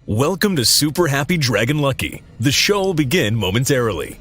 Welcome to Super Happy Dragon Lucky. The show will begin momentarily.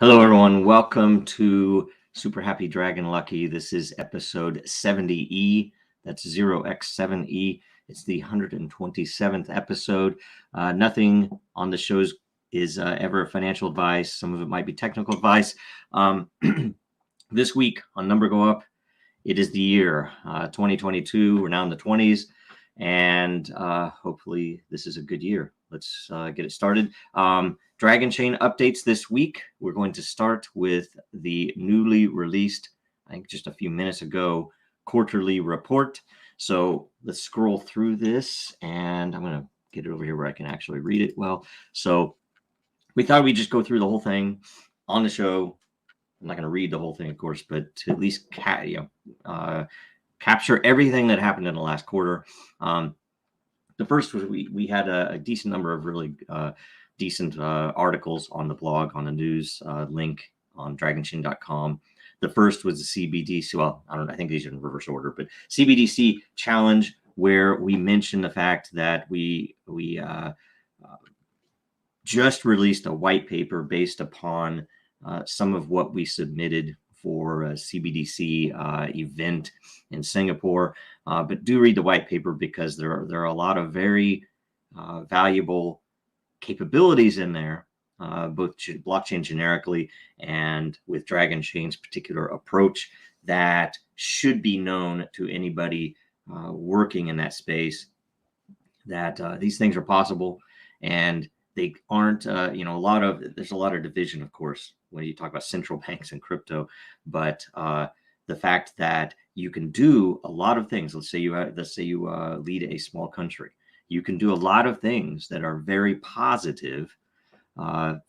Hello, everyone. Welcome to Super Happy Dragon Lucky. This is episode 70E. That's 0x7e. It's the 127th episode. Nothing on the shows is ever financial advice. Some of it might be technical advice. This week on Number Go Up, it is the year 2022. We're now in the 20s, and hopefully this is a good year. Let's get it started. Dragonchain updates this week. We're going to start with the newly released, I think just a few minutes ago, quarterly report. So let's scroll through this, and I'm going to get it over here where I can actually read it well. So we thought we'd just go through the whole thing on the show. I'm not going to read the whole thing, of course, but to at least capture everything that happened in the last quarter. The first was we had a decent number of really decent articles on the blog, on the news link on dragonchain.com. The first was the CBDC. Well, I think these are in reverse order, but CBDC challenge, where we mentioned the fact that we just released a white paper based upon some of what we submitted for a CBDC event in Singapore. But do read the white paper, because there are a lot of very valuable capabilities in there, both blockchain generically and with Dragonchain's particular approach, that should be known to anybody working in that space, that these things are possible, and they aren't, there's a lot of division, of course, when you talk about central banks and crypto, but the fact that you can do a lot of things. Let's say you lead a small country. You can do a lot of things that are very positive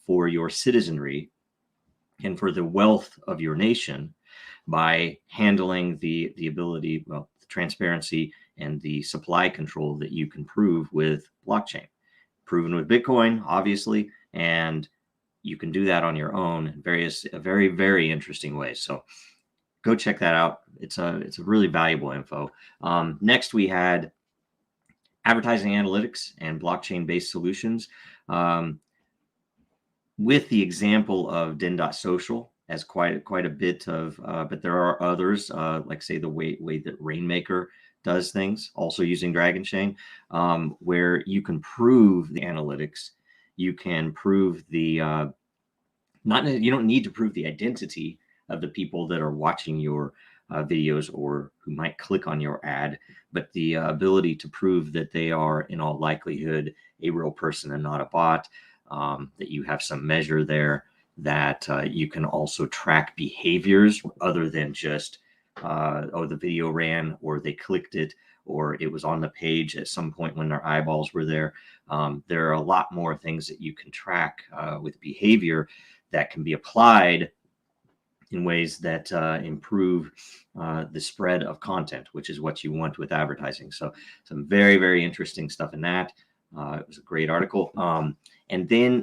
for your citizenry and for the wealth of your nation by handling the ability, the transparency and the supply control that you can prove with blockchain. Proven with Bitcoin, obviously, and you can do that on your own in very, very interesting ways. So go check that out. It's a really valuable info. Next, we had advertising analytics and blockchain-based solutions, with the example of Den.social as quite a bit of, but there are others, like say the way that Rainmaker does things, also using Dragonchain, where you can prove the analytics. You can prove the you don't need to prove the identity of the people that are watching your videos or who might click on your ad, but the ability to prove that they are in all likelihood a real person and not a bot, that you have some measure there, that you can also track behaviors other than just, the video ran, or they clicked it, or it was on the page at some point when their eyeballs were there. There are a lot more things that you can track with behavior that can be applied in ways that improve the spread of content, which is what you want with advertising. So some very, very interesting stuff in that. It was a great article. And then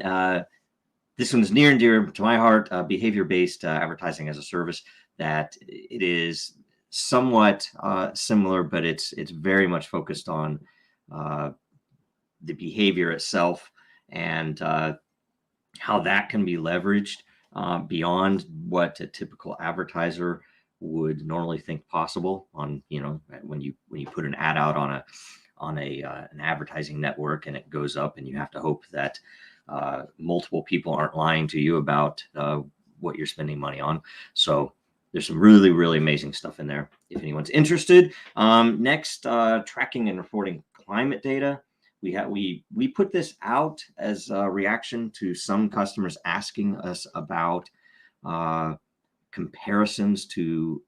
this one's near and dear to my heart, behavior-based advertising as a service. That it is somewhat similar, but it's very much focused on the behavior itself and how that can be leveraged beyond what a typical advertiser would normally think possible. On when you put an ad out on an advertising network and it goes up, and you have to hope that multiple people aren't lying to you about what you're spending money on. So there's some really, really amazing stuff in there if anyone's interested. Next, tracking and reporting climate data. We put this out as a reaction to some customers asking us about comparisons to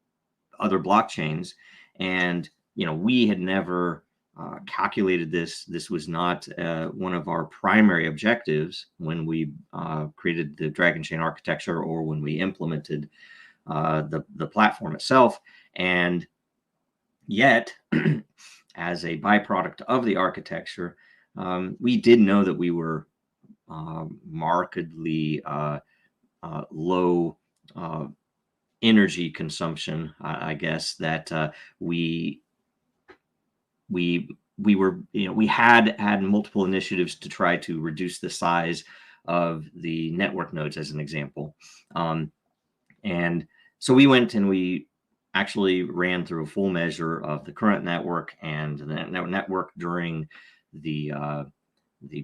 other blockchains. And, we had never calculated this. This was not one of our primary objectives when we created the Dragonchain architecture or when we implemented the platform itself. And yet, as a byproduct of the architecture, we did know that we were markedly low energy consumption. I guess that we were, we had multiple initiatives to try to reduce the size of the network nodes, as an example. And so we went and we actually ran through a full measure of the current network and the network during the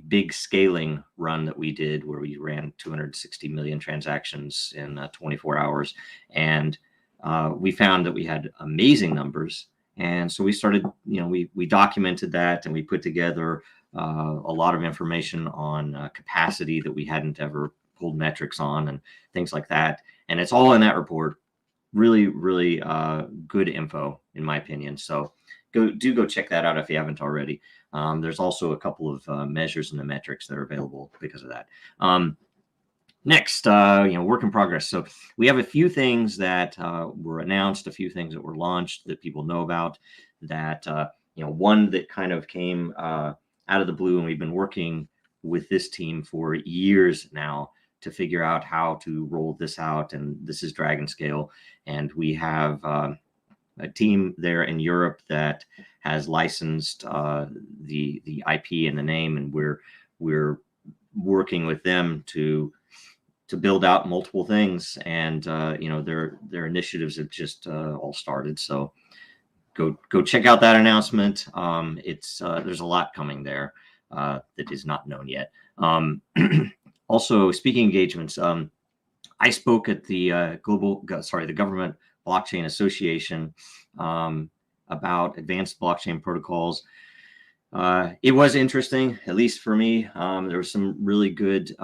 big scaling run that we did, where we ran 260 million transactions in 24 hours. And we found that we had amazing numbers. And so we started, we documented that, and we put together a lot of information on capacity that we hadn't ever pulled metrics on and things like that. And it's all in that report. Really, really good info, in my opinion. So go check that out if you haven't already. There's also a couple of measures and the metrics that are available because of that. Next, work in progress. So we have a few things that were announced, a few things that were launched that people know about. That one that kind of came out of the blue, and we've been working with this team for years now to figure out how to roll this out. And this is DragonScale, and we have a team there in Europe that has licensed the IP and the name, and we're working with them to build out multiple things. And their initiatives have just all started. So go check out that announcement. It's there's a lot coming there that is not known yet. Also, speaking engagements, I spoke at the the Government Blockchain Association about advanced blockchain protocols. It was interesting, at least for me. There was some really good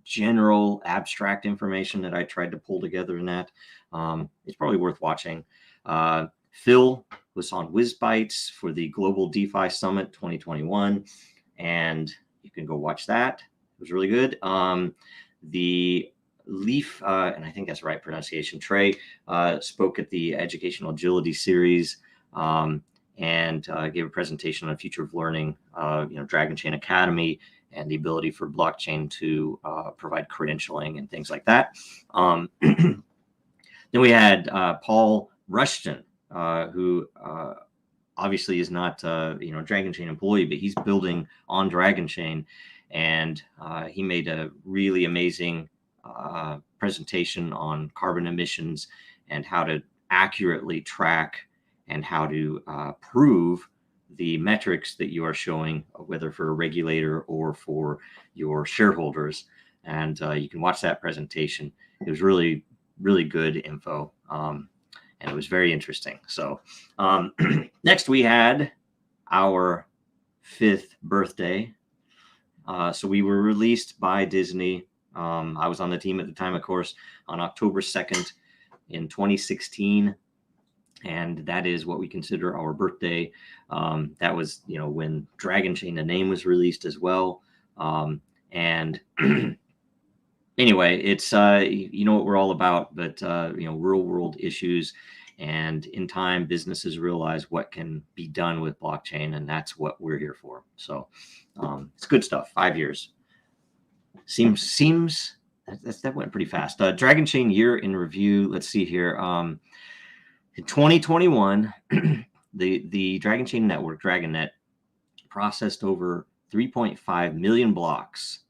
general abstract information that I tried to pull together in that. It's probably worth watching. Phil was on WizBytes for the Global DeFi Summit 2021, and you can go watch that. It was really good. The Leaf, and I think that's the right pronunciation, Trey, spoke at the Educational Agility Series and gave a presentation on the future of learning, Dragonchain Academy, and the ability for blockchain to provide credentialing and things like that. Then we had Paul Rushton, who obviously is not a Dragonchain employee, but he's building on Dragonchain, and he made a really amazing presentation on carbon emissions and how to accurately track and how to prove the metrics that you are showing, whether for a regulator or for your shareholders. And you can watch that presentation. It was really, really good info. And it was very interesting. So next we had our 5th birthday. So we were released by Disney. I was on the team at the time, of course, on October 2nd in 2016. And that is what we consider our birthday. That was, when Dragonchain, the name, was released as well. And anyway, it's, what we're all about, but, real world issues And in time, businesses realize what can be done with blockchain, and that's what we're here for. So it's good stuff. 5 years seems that went pretty fast. Dragonchain year in review. Let's see here. In 2021, the Dragonchain network, DragonNet, processed over 3.5 million blocks.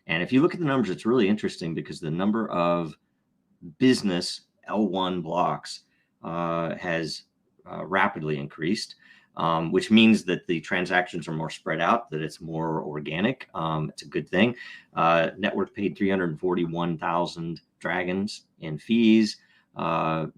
And if you look at the numbers, it's really interesting because the number of business L1 blocks has rapidly increased, which means that the transactions are more spread out, that it's more organic. It's a good thing. Network paid 341,000 Dragons in fees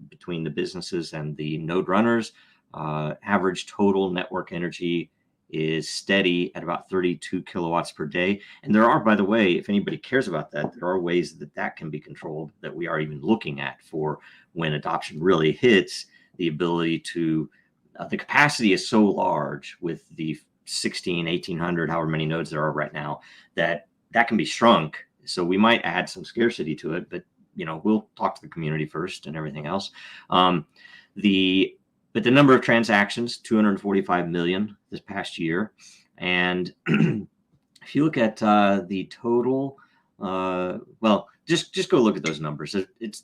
between the businesses and the node runners. Average total network energy is steady at about 32 kilowatts per day. And there are, by the way, if anybody cares about that, there are ways that that can be controlled that we are even looking at for when adoption really hits. The ability to, the capacity is so large with the 1,800, however many nodes there are right now, that can be shrunk. So we might add some scarcity to it, but we'll talk to the community first and everything else. But the number of transactions, 245 million this past year. And if you look at the total, well, just go look at those numbers.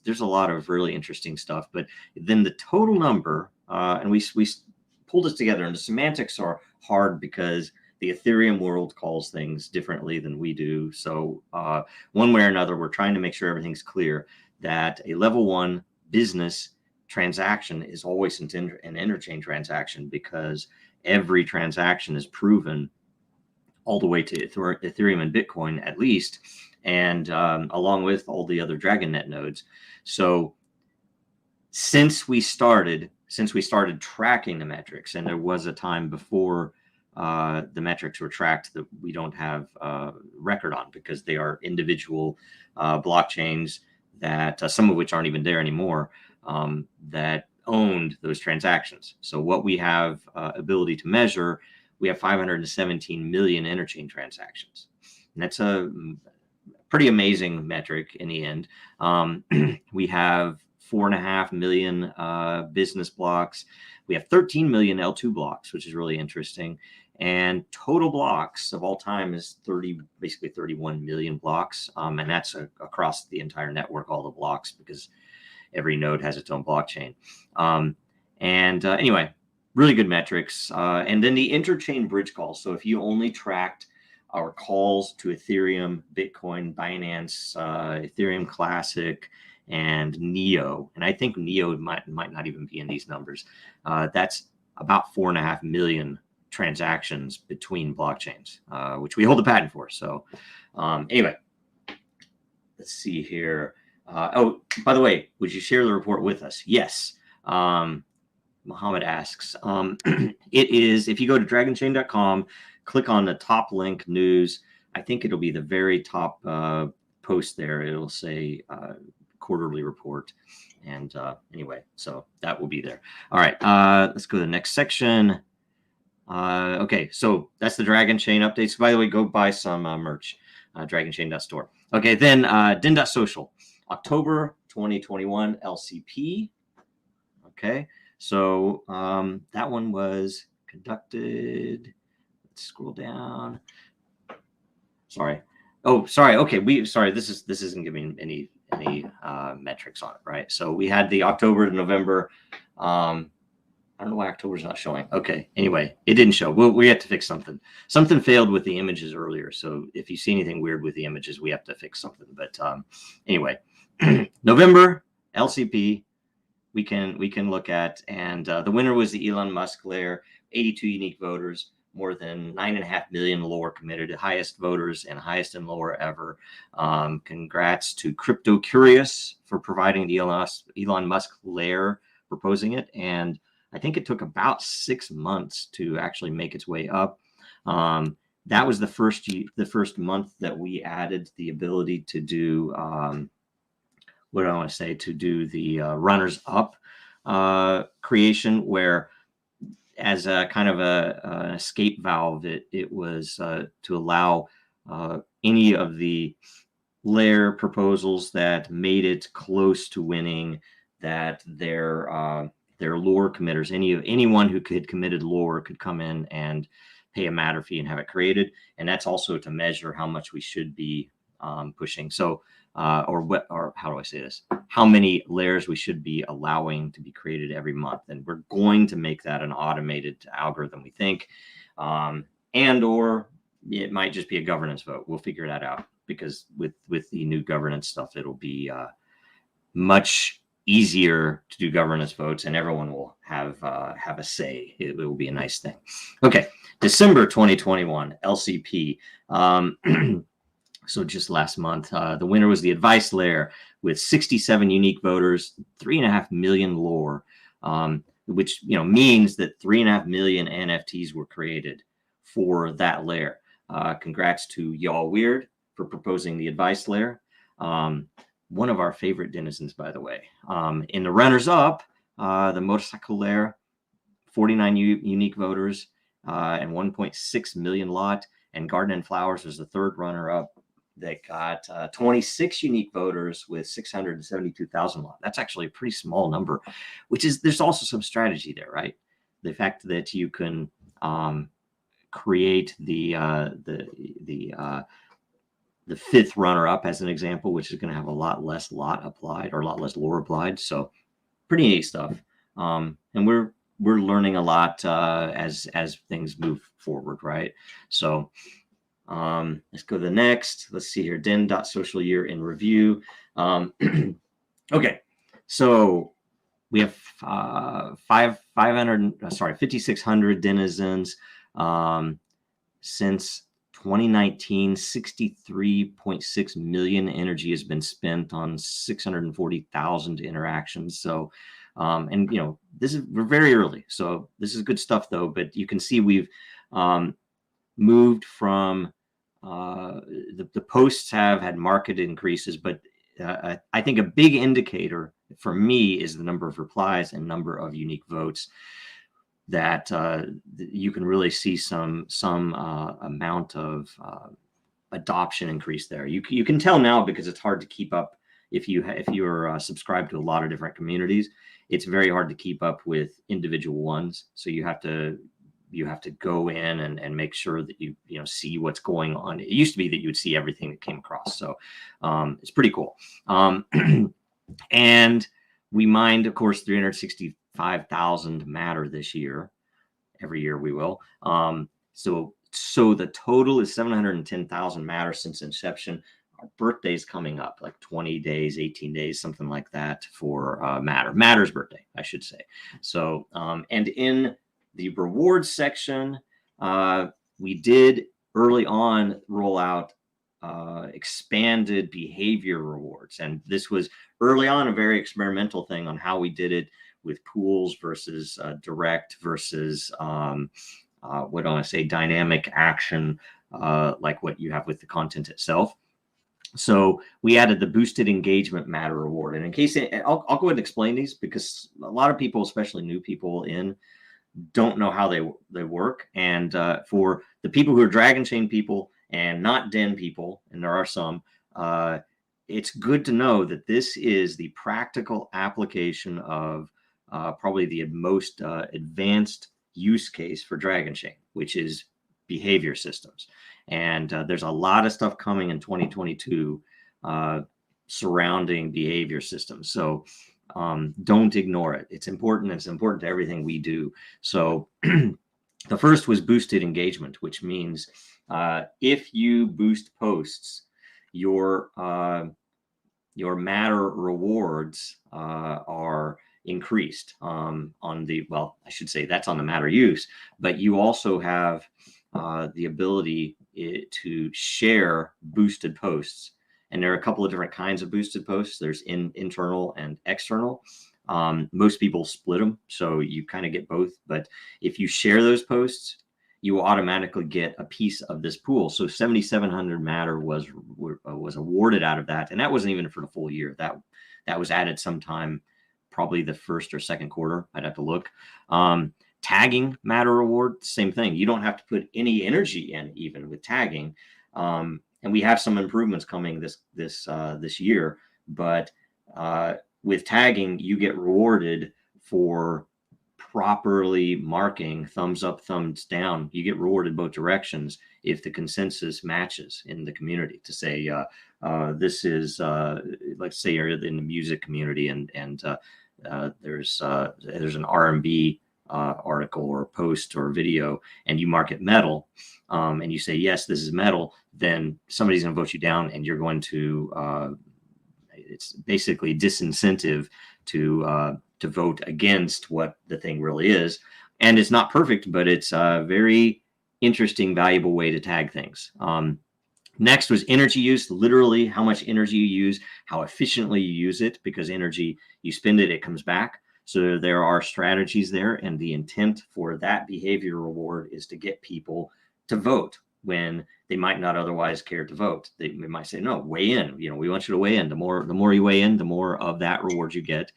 There's a lot of really interesting stuff. But then the total number, and we pulled this together, and the semantics are hard because the Ethereum world calls things differently than we do. So one way or another, we're trying to make sure everything's clear that a level 1 business transaction is always an interchain transaction, because every transaction is proven all the way to Ethereum and Bitcoin at least, and along with all the other DragonNet nodes. So since we started tracking the metrics, and there was a time before the metrics were tracked that we don't have record on, because they are individual blockchains that some of which aren't even there anymore, that owned those transactions. So what we have ability to measure, we have 517 million interchain transactions. And that's a pretty amazing metric in the end. We have 4.5 million business blocks. We have 13 million L2 blocks, which is really interesting. And total blocks of all time is basically 31 million blocks. And that's across the entire network, all the blocks, because every node has its own blockchain. Anyway, really good metrics. And then the interchain bridge calls. So if you only tracked our calls to Ethereum, Bitcoin, Binance, Ethereum Classic, and Neo, and I think Neo might not even be in these numbers, that's about 4.5 million transactions between blockchains, which we hold the patent for. So anyway, let's see here. Oh, by the way, would you share the report with us? Yes. Mohammed asks. It is, if you go to dragonchain.com, click on the top link, news. I think it'll be the very top post there. It'll say quarterly report. And anyway, so that will be there. All right, let's go to the next section. Okay, so that's the Dragonchain updates. By the way, go buy some merch, dragonchain.store. Okay, then Den.social. October 2021 LCP. Okay, so that one was conducted. Let's scroll down. Sorry. Oh, sorry. Okay, this isn't giving any metrics on it, right? So we had the October to November. I don't know why October's not showing. Okay, anyway, it didn't show. We had to fix something. Something failed with the images earlier. So if you see anything weird with the images, we have to fix something. But anyway, November LCP, we can look at, and the winner was the Elon Musk layer. 82 unique voters, more than 9.5 million lore committed, highest voters and highest in lore ever. Congrats to Crypto Curious for providing the Elon Musk layer, proposing it, and I think it took about 6 months to actually make its way up. That was the first month that we added the ability to do what do I want to say, to do the runners up creation, where as a kind of an escape valve, it was to allow any of the layer proposals that made it close to winning, that their They're lore committers. Anyone who had committed lore could come in and pay a matter fee and have it created. And that's also to measure how much we should be pushing. So, or how do I say this? How many layers we should be allowing to be created every month. And we're going to make that an automated algorithm, we think. And or it might just be a governance vote. We'll figure that out, because with the new governance stuff, it'll be much easier to do governance votes, and everyone will have a say. It will be a nice thing. Okay, December 2021 LCP. So just last month, the winner was the advice layer with 67 unique voters, 3.5 million lore, which means that 3.5 million NFTs were created for that layer. Congrats to Y'all Weird for proposing the advice layer. One of our favorite denizens, by the way. In the runners-up, the motorcycle layer, 49 unique voters and 1.6 million lot. And Garden and Flowers was the third runner-up. They got 26 unique voters with 672,000 lot. That's actually a pretty small number, there's also some strategy there, right? The fact that you can create the fifth runner-up as an example, which is going to have a lot less lot applied, or a lot less lore applied. So pretty neat stuff. And we're learning a lot as things move forward, right? So let's go to the next. Let's see here. Den.social year in review. Okay, so we have 5,600 denizens since 2019. 63.6 million energy has been spent on 640,000 interactions. So, and we're very early, so this is good stuff though. But you can see we've moved from the posts have had market increases, but I think a big indicator for me is the number of replies and number of unique votes. That you can really see some amount of adoption increase there. You can tell now, because it's hard to keep up if you're subscribed to a lot of different communities. It's very hard to keep up with individual ones. So you have to go in and make sure that you see what's going on. It used to be that you would see everything that came across. So it's pretty cool. And we mined, of course, 365,000 matter this year. Every year we will. So the total is 710,000 matter since inception. Our birthday's coming up, like 20 days, 18 days, something like that for Matter's birthday, I should say. So, and in the rewards section, we did early on roll out expanded behavior rewards. And this was early on a very experimental thing on how we did it with pools versus direct versus what do I say, dynamic action, like what you have with the content itself. So we added the boosted engagement matter reward. And in case I'll go ahead and explain these, because a lot of people, especially new people don't know how they work. And for the people who are Dragonchain people and not Den people, and there are some, it's good to know that this is the practical application of probably the most advanced use case for Dragonchain, which is behavior systems. And there's a lot of stuff coming in 2022 surrounding behavior systems. So don't ignore it. It's important. It's important to everything we do. So the first was boosted engagement, which means if you boost posts, your matter rewards are increased on the, well, I should say that's on the matter use, but you also have the ability to share boosted posts. And there are a couple of different kinds of boosted posts. There's internal and external. Most people split them, so you kind of get both. But if you share those posts, you automatically get a piece of this pool. So 7,700 matter was awarded out of that, and that wasn't even for the full year. That was added sometime, probably the first or second quarter. I'd have to look. Tagging matter reward, same thing. You don't have to put any energy in, even with tagging. And we have some improvements coming this year, but with tagging, you get rewarded for properly marking thumbs up, thumbs down. You get rewarded both directions if the consensus matches in the community to say, this is, let's say you're in the music community and there's an R&B article or post or video, and you mark it metal, and you say, yes, this is metal, then somebody's going to vote you down, and you're going to, it's basically disincentive to vote against what the thing really is. And it's not perfect, but it's a very interesting, valuable way to tag things. Next was energy use, literally how much energy you use, how efficiently you use it, because energy, you spend it, it comes back. So there are strategies there, and the intent for that behavior reward is to get people to vote when they might not otherwise care to vote. They might say, no, weigh in. You know, we want you to weigh in. The more you weigh in, the more of that reward you get.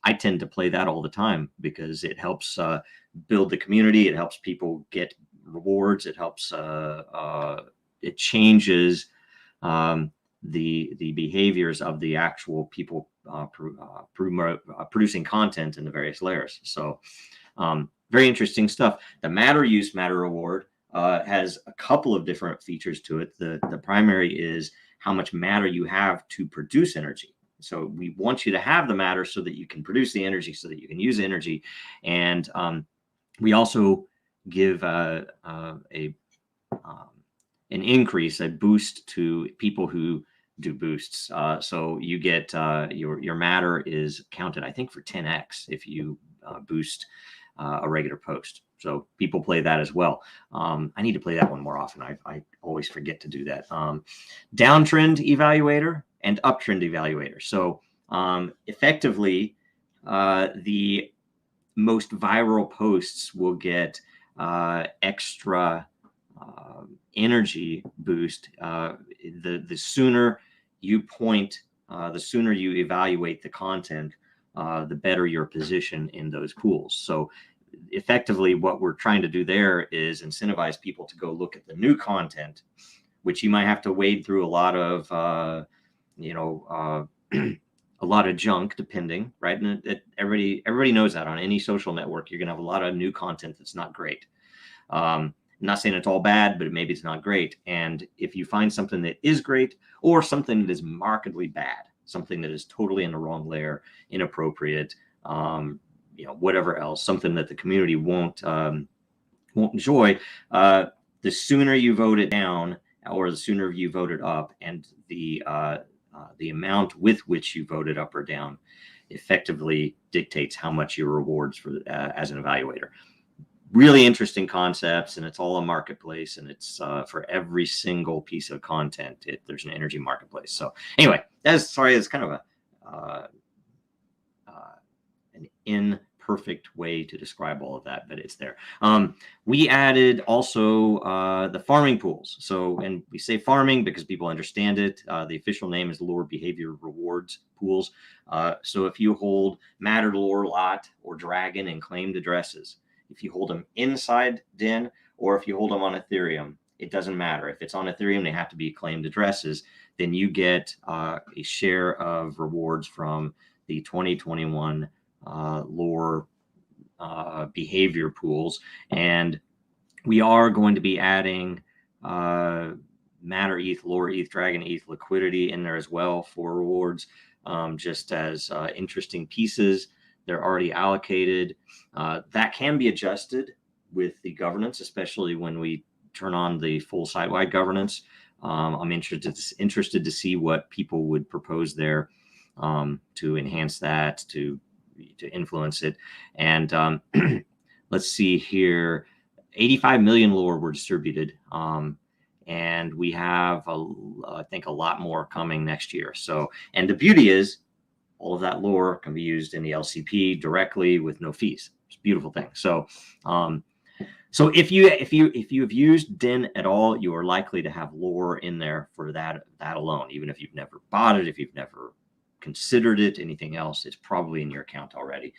I tend to play that all the time because it helps build the community. It helps people get rewards. It helps, it changes the behaviors of the actual people producing content in the various layers. So very interesting stuff. The matter use matter reward has a couple of different features to it. The primary is how much matter you have to produce energy. So we want you to have the matter so that you can produce the energy, so that you can use energy. And we also give an increase, a boost to people who do boosts. So you get your matter is counted, I think, for 10x if you boost a regular post. So people play that as well. I need to play that one more often. I always forget to do that. Downtrend evaluator and uptrend evaluator. So effectively, the most viral posts will get extra energy boost. The sooner you point, the sooner you evaluate the content, the better your position in those pools. So effectively, what we're trying to do there is incentivize people to go look at the new content, which you might have to wade through a lot of, a lot of junk, depending, right? And everybody knows that on any social network, you're going to have a lot of new content that's not great. I'm not saying it's all bad, but maybe it's not great. And if you find something that is great or something that is markedly bad, something that is totally in the wrong layer, inappropriate, whatever else, something that the community won't enjoy, the sooner you vote it down or the sooner you vote it up, and the amount with which you vote it up or down effectively dictates how much your rewards for as an evaluator. Really interesting concepts, and it's all a marketplace, and it's for every single piece of content. There's an energy marketplace. So anyway, it's kind of an imperfect way to describe all of that, but it's there. We added also the farming pools. So, and we say farming because people understand it. The official name is Lure Behavior Rewards Pools. So if you hold Matter, Lure, Lot, or Drgn and claimed addresses, if you hold them inside Den or if you hold them on Ethereum, it doesn't matter. If it's on Ethereum, they have to be claimed addresses. Then you get a share of rewards from the 2021 Lure behavior pools. And we are going to be adding Matter ETH, Lure ETH, Drgn ETH liquidity in there as well for rewards, just as interesting pieces. They're already allocated. That can be adjusted with the governance, especially when we turn on the full site-wide governance. I'm interested to see what people would propose there to enhance that, to influence it. And let's see here, 85 million lore were distributed. And we have, I think, a lot more coming next year. So, and the beauty is, all of that lore can be used in the LCP directly with no fees. It's a beautiful thing. So, so if you have used Den at all, you are likely to have lore in there for that alone. Even if you've never bought it, if you've never considered it, anything else, it's probably in your account already.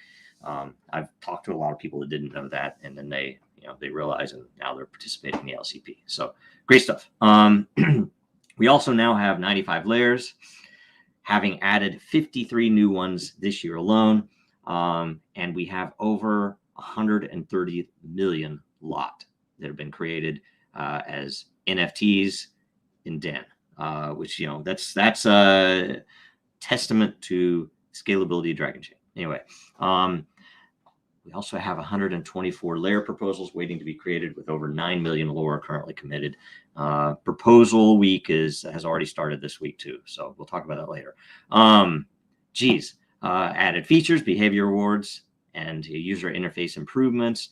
I've talked to a lot of people that didn't know that, and then they realize, and now they're participating in the LCP. So great stuff. We also now have 95 layers, having added 53 new ones this year alone. And we have over 130 million lot that have been created as NFTs in Den, which, you know, that's a testament to scalability of Dragonchain. Anyway, we also have 124 layer proposals waiting to be created, with over 9 million lore currently committed. Proposal week has already started this week too, so we'll talk about that later. Added features, behavior rewards, and user interface improvements.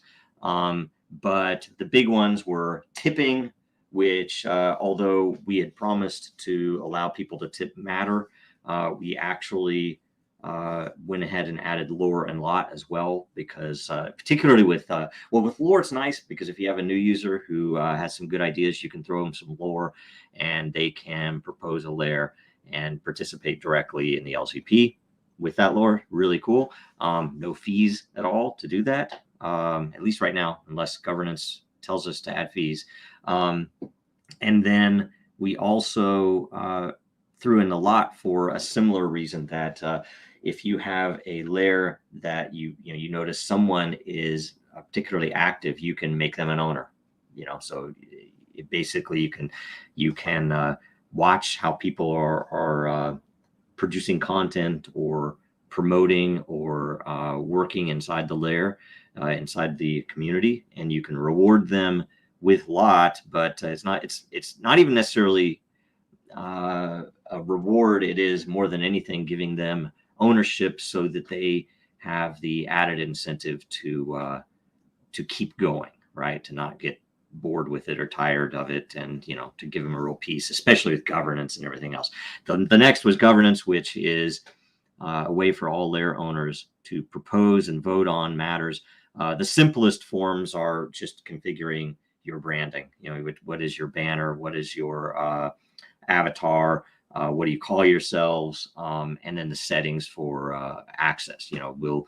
But the big ones were tipping, which although we had promised to allow people to tip Matter, we actually went ahead and added lore and lot as well, because particularly with with lore, it's nice because if you have a new user who has some good ideas, you can throw them some lore and they can propose a layer and participate directly in the LCP with that lore. Really cool. No fees at all to do that, at least right now, unless governance tells us to add fees. And then we also threw in a lot for a similar reason, that if you have a layer that you notice someone is particularly active, you can make them an owner. So basically you can watch how people are producing content or promoting or working inside the layer, inside the community, and you can reward them with lot. But it's not even necessarily a reward. It is more than anything giving them ownership, so that they have the added incentive to keep going, right? To not get bored with it or tired of it, and to give them a real piece, especially with governance and everything else. The next was governance, which is a way for all layer owners to propose and vote on matters. The simplest forms are just configuring your branding. What is your banner? What is your avatar? What do you call yourselves? And then the settings for access. Will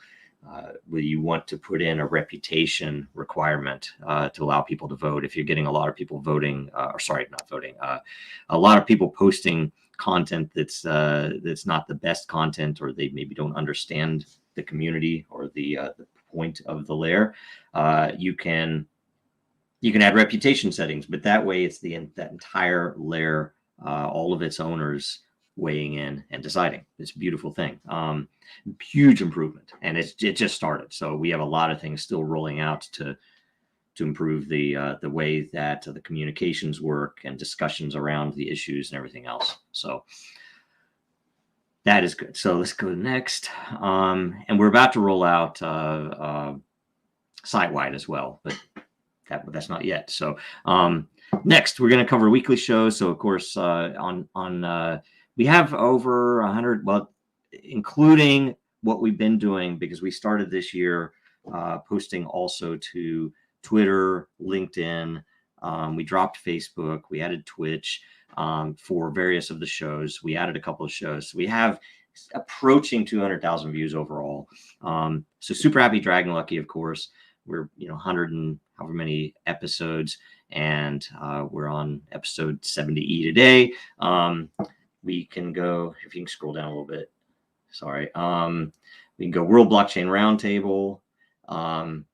you want to put in a reputation requirement to allow people to vote? If you're getting a lot of people voting, a lot of people posting content that's not the best content, or they maybe don't understand the community or the point of the layer, you can add reputation settings, but that way it's that entire layer, all of its owners weighing in and deciding. It's a beautiful thing. Huge improvement, and it just started. So we have a lot of things still rolling out to improve the way that the communications work and discussions around the issues and everything else. So that is good. So let's go next. And we're about to roll out site-wide as well, but that's not yet. So next, we're going to cover weekly shows. So of course, we have over 100, well, including what we've been doing, because we started this year posting also to Twitter, LinkedIn. We dropped Facebook. We added Twitch for various of the shows. We added a couple of shows. So we have approaching 200,000 views overall. So super happy, Dragon Lucky, of course. We're 100 and however many episodes, and we're on episode 70E today. We can go, if you can scroll down a little bit. Sorry. We can go World Blockchain Roundtable. And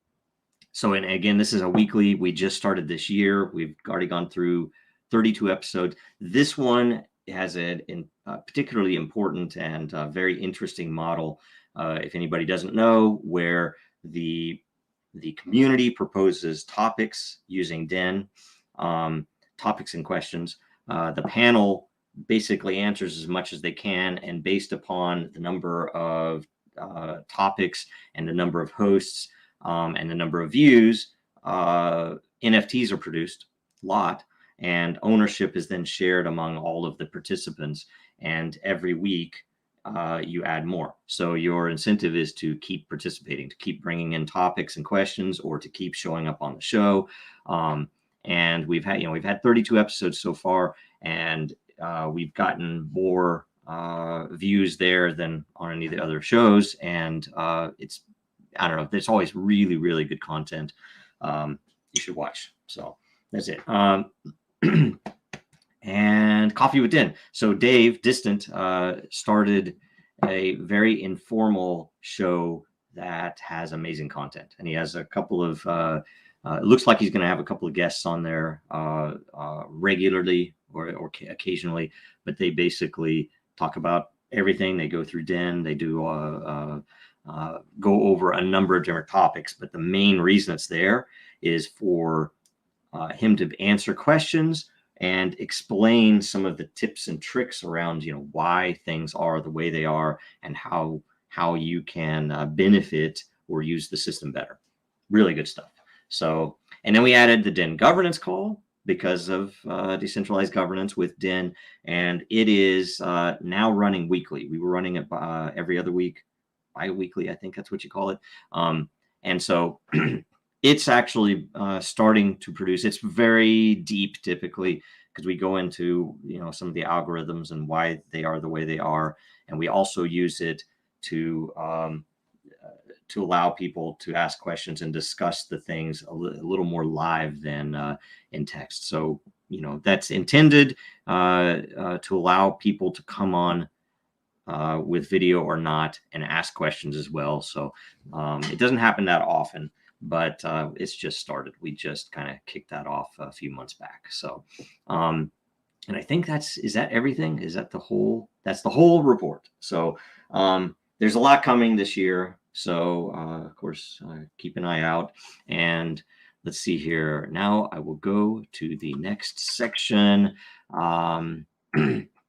again, this is a weekly. We just started this year. We've already gone through 32 episodes. This one has a particularly important and very interesting model. If anybody doesn't know, where the community proposes topics using Den, topics and questions. The panel basically answers as much as they can, and based upon the number of topics and the number of hosts and the number of views, NFTs are produced a lot, and ownership is then shared among all of the participants. And every week you add more. So your incentive is to keep participating, to keep bringing in topics and questions, or to keep showing up on the show. And we've had 32 episodes so far, and we've gotten more views there than on any of the other shows. And there's always really, really good content you should watch. So that's it. And Coffee with Den. So Dave Distant started a very informal show that has amazing content, and he has a couple of it looks like he's going to have a couple of guests on there regularly or occasionally, but they basically talk about everything. They go through Den. They do go over a number of different topics, but the main reason it's there is for him to answer questions and explain some of the tips and tricks around, why things are the way they are and how you can benefit or use the system better. Really good stuff. So, and then we added the Den governance call because of decentralized governance with Den, and it is now running weekly. We were running it every other week, bi-weekly, I think that's what you call it. And so it's actually starting to produce. It's very deep typically because we go into some of the algorithms and why they are the way they are, and we also use it to allow people to ask questions and discuss the things a little more live than in text. So, that's intended to allow people to come on with video or not and ask questions as well. So it doesn't happen that often, but it's just started. We just kind of kicked that off a few months back. So, and I think is that everything? Is that that's the whole report. So there's a lot coming this year. So, of course, keep an eye out. And let's see here. Now I will go to the next section.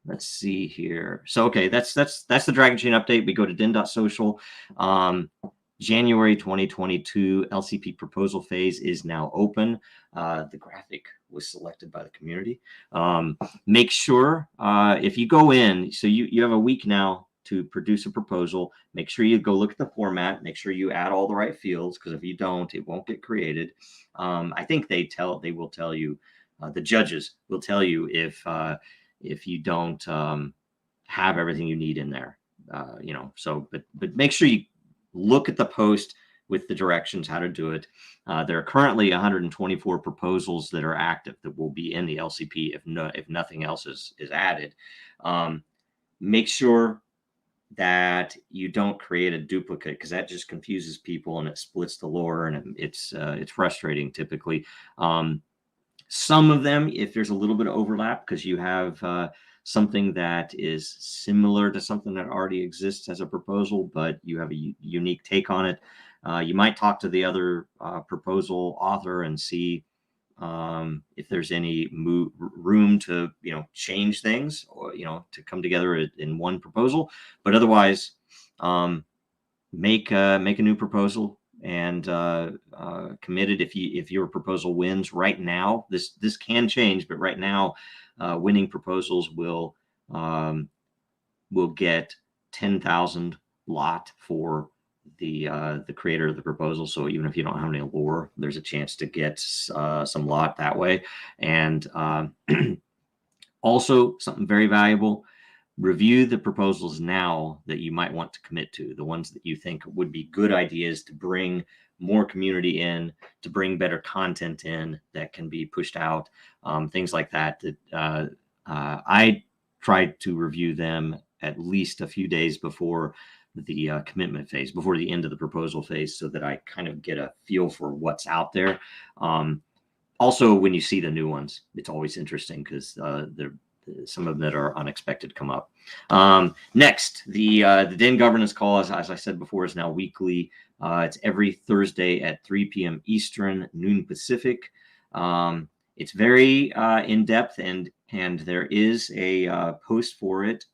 Let's see here. So, okay, that's the Dragonchain update. We go to Den.social. January 2022 LCP proposal phase is now open. The graphic was selected by the community. Make sure if you go in, so you have a week now to produce a proposal. Make sure you go look at the format. Make sure you add all the right fields, because if you don't, it won't get created. I think they will tell you, the judges will tell you if you don't have everything you need in there. So but make sure you look at the post with the directions how to do it. There are currently 124 proposals that are active that will be in the LCP if nothing else is added. Make sure that you don't create a duplicate, because that just confuses people and it splits the lore, and it's frustrating typically. Some of them, if there's a little bit of overlap, because you have something that is similar to something that already exists as a proposal, but you have a unique take on it, you might talk to the other proposal author and see if there's any room to change things, or to come together in one proposal. But otherwise, make a new proposal and commit it. If your proposal wins right now, this can change, but right now, winning proposals will get 10,000 lot for the creator of the proposal. So even if you don't have any lore, there's a chance to get some lot that way. And also something very valuable: review the proposals now that you might want to commit to, the ones that you think would be good ideas to bring more community in, to bring better content in that can be pushed out, things like that. I tried to review them at least a few days before the commitment phase, before the end of the proposal phase, so that I kind of get a feel for what's out there. Also, when you see the new ones, it's always interesting because some of them that are unexpected come up. Next, the Den governance call, as I said before, is now weekly. It's every Thursday at 3 p.m. Eastern, noon Pacific. It's very in-depth, and there is a post for it,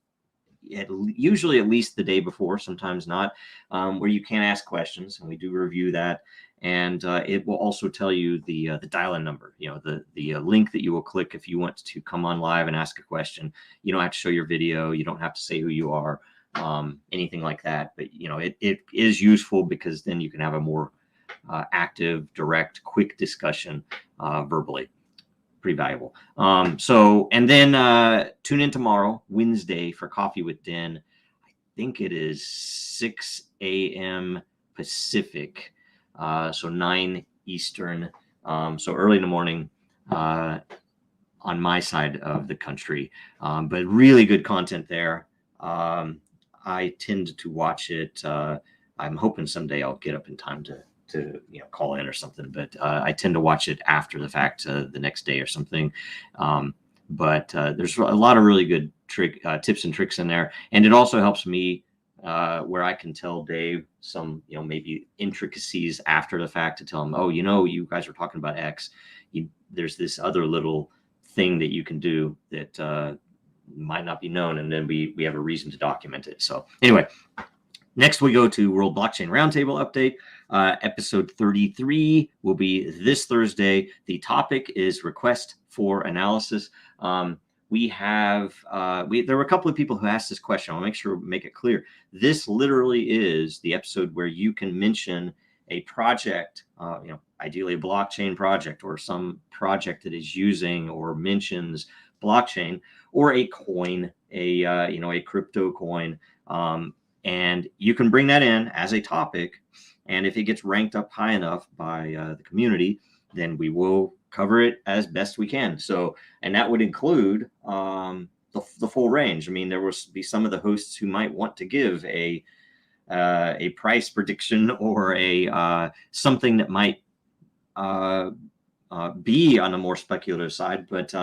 usually at least the day before, sometimes not, where you can ask questions, and we do review that. And it will also tell you the dial-in number, the link that you will click if you want to come on live and ask a question. You don't have to show your video. You don't have to say who you are, anything like that. But, it is useful, because then you can have a more active, direct, quick discussion verbally. Pretty valuable. And then tune in tomorrow, Wednesday, for Coffee with Den. I think it is 6 a.m. Pacific. So 9 Eastern, so early in the morning on my side of the country, but really good content there. I tend to watch it I'm hoping someday I'll get up in time to call in or something, but I tend to watch it after the fact, the next day or something. But there's a lot of really good tips and tricks in there, and it also helps me where I can tell Dave some maybe intricacies after the fact, to tell him, oh, you guys were talking about X. There's this other little thing that you can do that might not be known, and then we have a reason to document it. So anyway, next we go to World Blockchain Roundtable update. Episode 33 will be this Thursday. The topic is request for analysis. We have there were a couple of people who asked this question. I'll make it clear. This literally is the episode where you can mention a project, ideally a blockchain project, or some project that is using or mentions blockchain, or a coin, a crypto coin, and you can bring that in as a topic. And if it gets ranked up high enough by the community, then we will cover it as best we can. So, and that would include the full range. I mean, there will be some of the hosts who might want to give a price prediction, or a something that might be on the more speculative side. But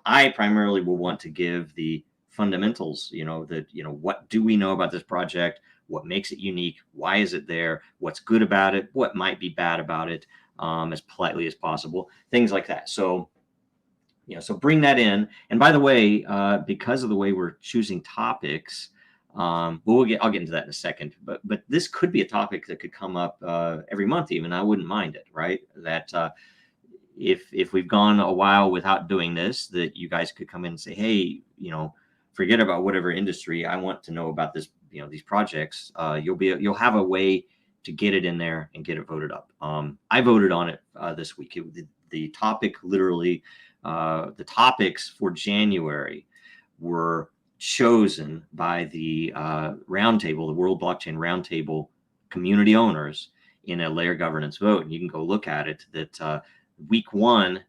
I primarily will want to give the fundamentals. What do we know about this project? What makes it unique? Why is it there? What's good about it? What might be bad about it? As politely as possible, things like that. So, so bring that in. And by the way, because of the way we're choosing topics, I'll get into that in a second. But this could be a topic that could come up every month. Even I wouldn't mind it, right? That if we've gone a while without doing this, that you guys could come in and say, hey, forget about whatever industry. I want to know about this. These projects. You'll have a way to get it in there and get it voted up. I voted on it this week. The topic, literally, the topics for January were chosen by the roundtable, the World Blockchain Roundtable community owners, in a layer governance vote. And you can go look at it. That week 1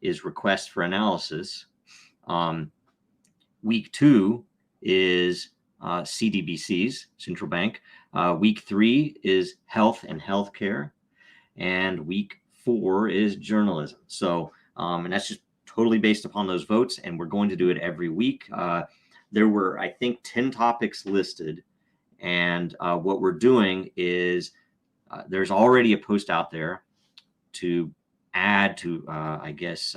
is request for analysis. Week 2 is CDBCs, central bank. Week 3 is health and healthcare, and week 4 is journalism. So, and that's just totally based upon those votes, and we're going to do it every week. There were, I think, 10 topics listed, and what we're doing is there's already a post out there to add to, I guess,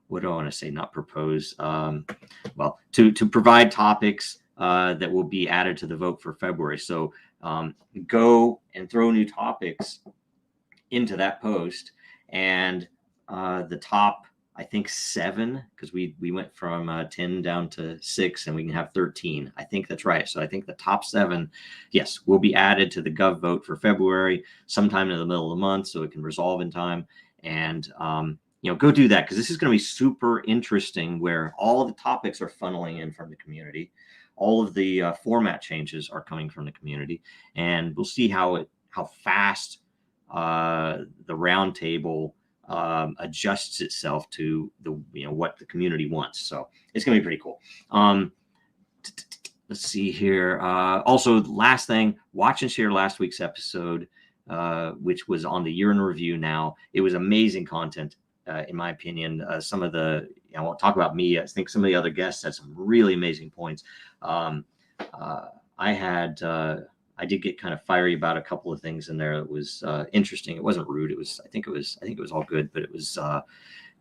what do I want to say? Not propose. Well, to provide topics that will be added to the vote for February. So go and throw new topics into that post, and the top, I think 7, because we went from 10 down to 6, and we can have 13. I think that's right. So I think the top 7, yes, will be added to the Gov vote for February, sometime in the middle of the month, so it can resolve in time. And go do that, because this is going to be super interesting, where all of the topics are funneling in from the community. All of the format changes are coming from the community, and we'll see how fast the roundtable adjusts itself to the what the community wants. So it's going to be pretty cool. Let's see here. Also, last thing, watch and share last week's episode, which was on the year in review. Now, it was amazing content, in my opinion. Some of the I won't talk about me. I think some of the other guests had some really amazing points. I did get kind of fiery about a couple of things in there. It was interesting. It wasn't rude. It was, I think it was all good, but it was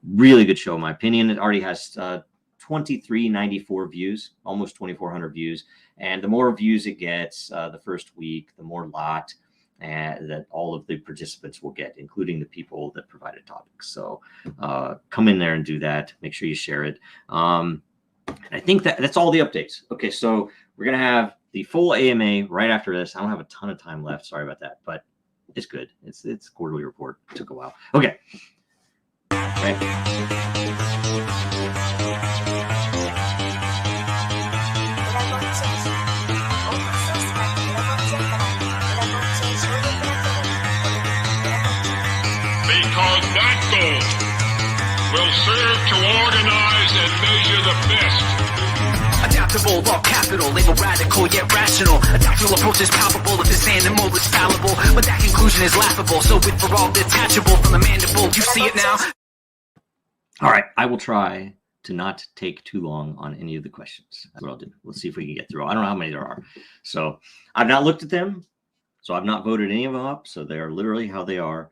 really good show, in my opinion. It already has 2394 views, almost 2,400 views. And the more views it gets the first week, the more lot that all of the participants will get, including the people that provided topics. So come in there and do that. Make sure you share it. And I think that's all the updates. Okay, so we're going to have the full AMA right after this. I don't have a ton of time left. Sorry about that, but it's good. It's quarterly report. It took a while. Okay. Because that goal will serve to organize and measure the best. Adaptable, for all capital, label radical yet rational. A tactical approach is palpable if this animal is fallible, but that conclusion is laughable. So with for all detachable from the mandible, you see it now. All right, I will try to not take too long on any of the questions. That's what I'll do. Let's see if we can get through. I don't know how many there are. So I've not looked at them. So I've not voted any of them up. So they are literally how they are,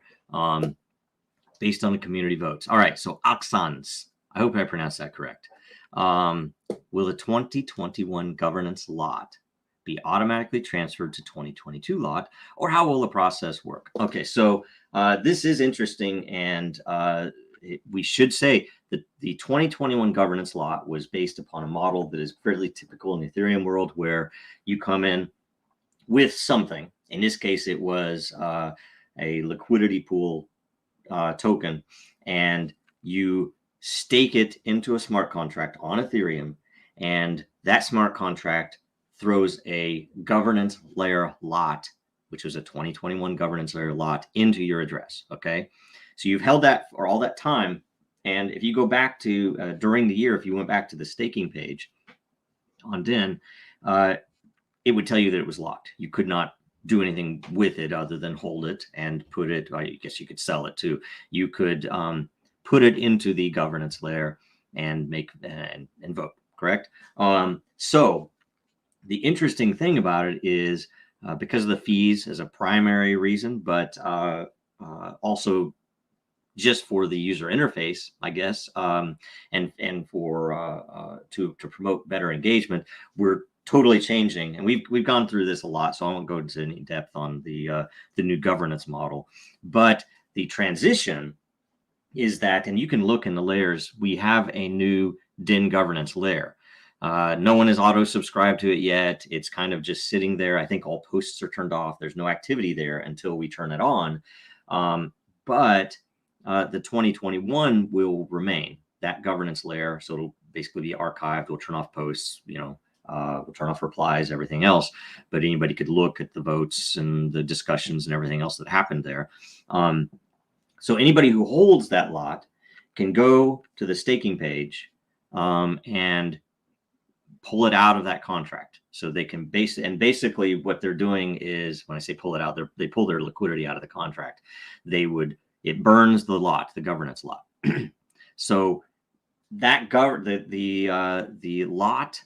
based on the community votes. All right, so Oxans. I hope I pronounced that correct. Will the 2021 governance lot be automatically transferred to 2022 lot, or how will the process work? Okay, so this is interesting, and we should say that the 2021 governance lot was based upon a model that is fairly typical in the Ethereum world, where you come in with something. In this case, it was a liquidity pool token, and you stake it into a smart contract on Ethereum, and that smart contract throws a governance layer lot, which was a 2021 governance layer lot, into your address. Okay, so you've held that for all that time, and if you go back to during the year, if you went back to the staking page on Den, it would tell you that it was locked. You could not do anything with it other than hold it and put it, I guess you could sell it too. You could put it into the governance layer and make and vote, correct? So the interesting thing about it is because of the fees as a primary reason, but also just for the user interface, I guess, and for to promote better engagement, we're totally changing, and we've gone through this a lot, so I won't go into any depth on the new governance model. But the transition is that, and you can look in the layers, we have a new Den governance layer. No one is auto subscribed to it yet. It's kind of just sitting there. I think all posts are turned off. There's no activity there until we turn it on. But the 2021 will remain that governance layer, so it'll basically be archived. We'll turn off posts, we'll turn off replies, everything else, but anybody could look at the votes and the discussions and everything else that happened there. So anybody who holds that lot can go to the staking page and pull it out of that contract. So they can basically what they're doing is, when I say pull it out, they pull their liquidity out of the contract. It burns the lot, the governance lot. So that the lot,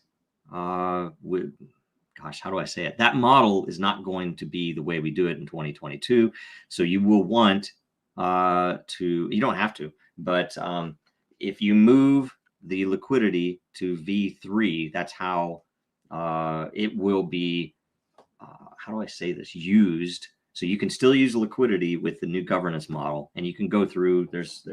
gosh, how do I say it? That model is not going to be the way we do it in 2022. So you will want you don't have to, but if you move the liquidity to V3, that's how it will be, how do I say this, used. So you can still use liquidity with the new governance model, and you can go through, there's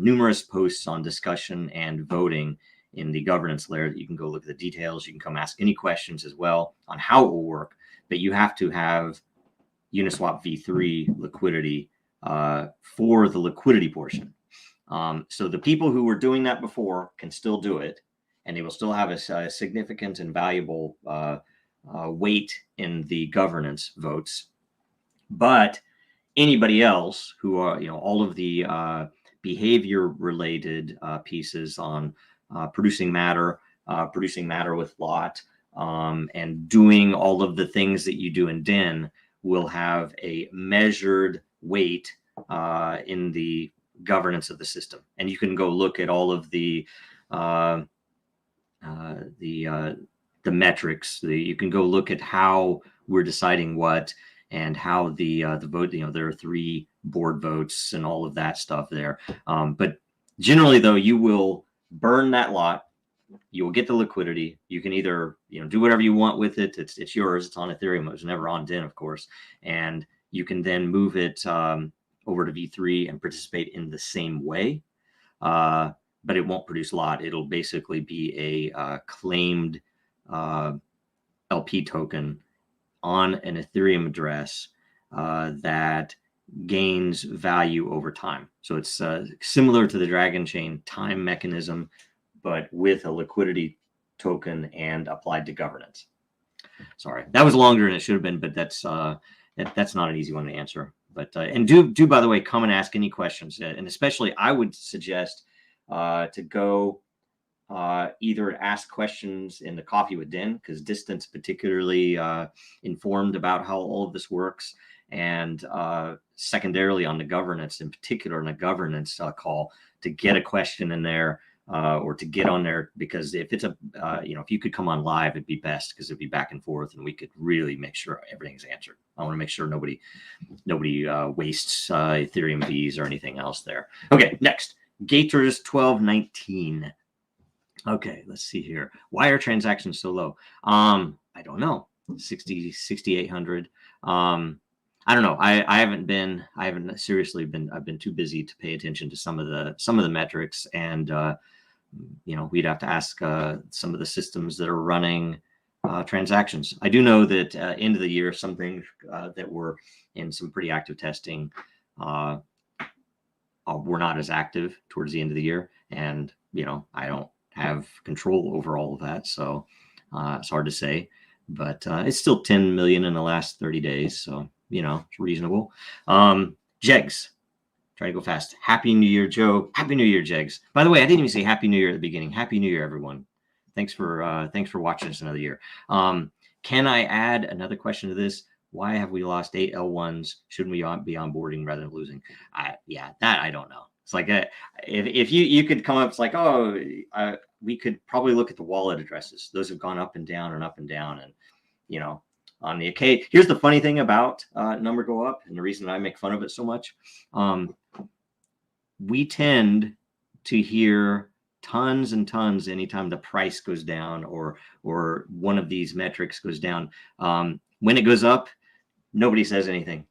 numerous posts on discussion and voting in the governance layer that you can go look at the details. You can come ask any questions as well on how it will work, but you have to have Uniswap V3 liquidity for the liquidity portion. So the people who were doing that before can still do it, and they will still have a significant and valuable weight in the governance votes. But anybody else who are, all of the behavior related pieces on producing matter with lot, and doing all of the things that you do in Den will have a measured weight in the governance of the system. And you can go look at all of the metrics. You can go look at how we're deciding what, and how the vote, there are 3 board votes and all of that stuff there. But generally though, you will burn that lot. You will get the liquidity. You can either, do whatever you want with it. It's yours. It's on Ethereum. It was never on Den, of course. And you can then move it over to V3 and participate in the same way. But it won't produce lot. It'll basically be a claimed LP token on an Ethereum address that gains value over time. So it's similar to the Dragonchain time mechanism, but with a liquidity token and applied to governance. Sorry, that was longer than it should have been, but that's not an easy one to answer. But and do by the way, come and ask any questions, and especially I would suggest to go either ask questions in the Coffee with Den, because Distance particularly informed about how all of this works, and secondarily on the governance, in particular in the governance call, to get a question in there or to get on there, because if it's if you could come on live, it'd be best, because it'd be back and forth and we could really make sure everything's answered. I want to make sure nobody wastes Ethereum fees or anything else there. Okay, next, Gators 1219. Okay, let's see here. Why are transactions so low? I don't know. 6,800. I don't know. I've been too busy to pay attention to some of the metrics, and we'd have to ask some of the systems that are running transactions. I do know that end of the year, some things that were in some pretty active testing were not as active towards the end of the year, and I don't have control over all of that, so it's hard to say, but it's still 10 million in the last 30 days, so it's reasonable. Jegs, trying to go fast. Happy New Year, Joe. Happy New Year, Jegs. By the way, I didn't even say Happy New Year at the beginning. Happy New Year, everyone. Thanks for watching us another year. Can I add another question to this? Why have we lost 8 L1s? Shouldn't we be onboarding rather than losing? Yeah, that I don't know. It's like if you could come up, it's like, we could probably look at the wallet addresses. Those have gone up and down and up and down, and on the occasion. Here's the funny thing about number go up, and the reason I make fun of it so much. We tend to hear tons and tons anytime the price goes down or one of these metrics goes down. When it goes up, nobody says anything.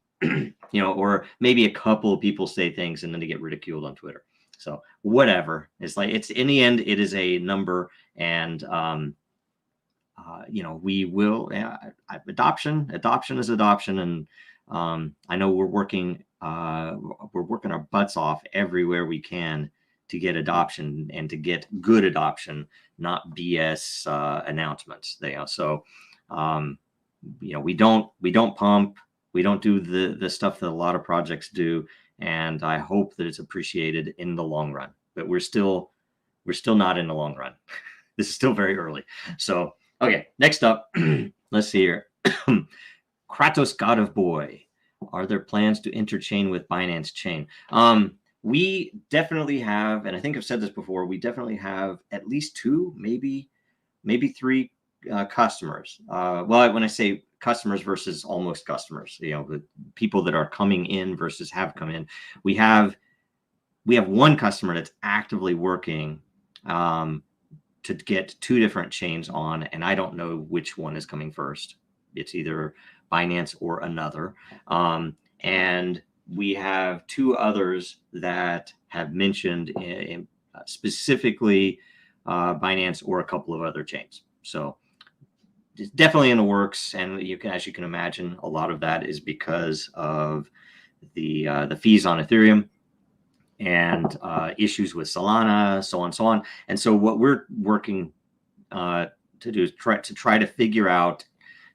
Or maybe a couple of people say things and then they get ridiculed on Twitter. So whatever. It's like, it's in the end, it is a number, and we will adoption is adoption, and I know we're working our butts off everywhere we can to get adoption and to get good adoption, not BS announcements. We don't pump. We don't do the stuff that a lot of projects do, and I hope that it's appreciated in the long run. But we're still not in the long run. This is still very early. So okay, next up, let's see here. Kratos, God of Boy. Are there plans to interchain with Binance Chain? We definitely have, and I think I've said this before, we definitely have at least 2, maybe 3 customers. Well, when I say customers versus almost customers, the people that are coming in versus have come in, we have one customer that's actively working to get 2 different chains on, and I don't know which one is coming first. It's either Binance or another. And we have 2 others that have mentioned specifically Binance or a couple of other chains. So it's definitely in the works, and as you can imagine, a lot of that is because of the fees on Ethereum and issues with Solana, so on. And so what we're working to do is try to figure out